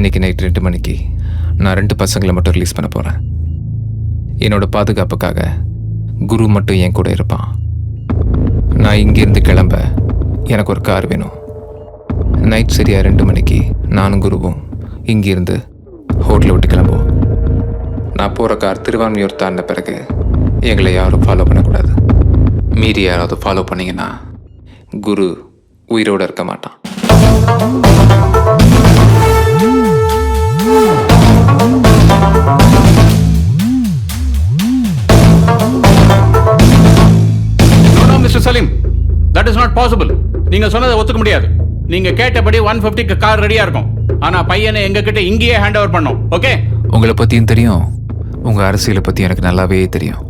இன்னைக்கு நைட் 2 மணிக்கு நான் 2 பசங்களை மட்டும் ரிலீஸ் பண்ண போகிறேன். என்னோட பாதுகாப்புக்காக குரு மட்டும் என் கூட இருப்பான். நான் இங்கேருந்து கிளம்ப எனக்கு ஒரு கார் வேணும். நைட் சரியாக 2 மணிக்கு நானும் குருவும் இங்கேருந்து ஹோட்டலை விட்டு கிளம்புவோம். நான் போகிற கார் திருவான்மையூர் தாண்டின பிறகு எங்களை யாரும் ஃபாலோ பண்ணக்கூடாது. மீறி யாராவது ஃபாலோ பண்ணிங்கன்னா குரு உயிரோடு இருக்க மாட்டான். Mister Salim, that is not possible. நீங்க சொன்னதை ஒத்துக்க முடியாது. நீங்க கேட்டபடி 150க்கு கார் ரெடியா இருக்கும். ஆனா பையனை எங்க கிட்ட இங்கேயே ஹேண்ட் ஓவர் பண்ணோம். ஓகே? உங்களை பற்றியும் தெரியும், உங்கள் அரசியலை பற்றி எனக்கு நல்லாவே தெரியும்.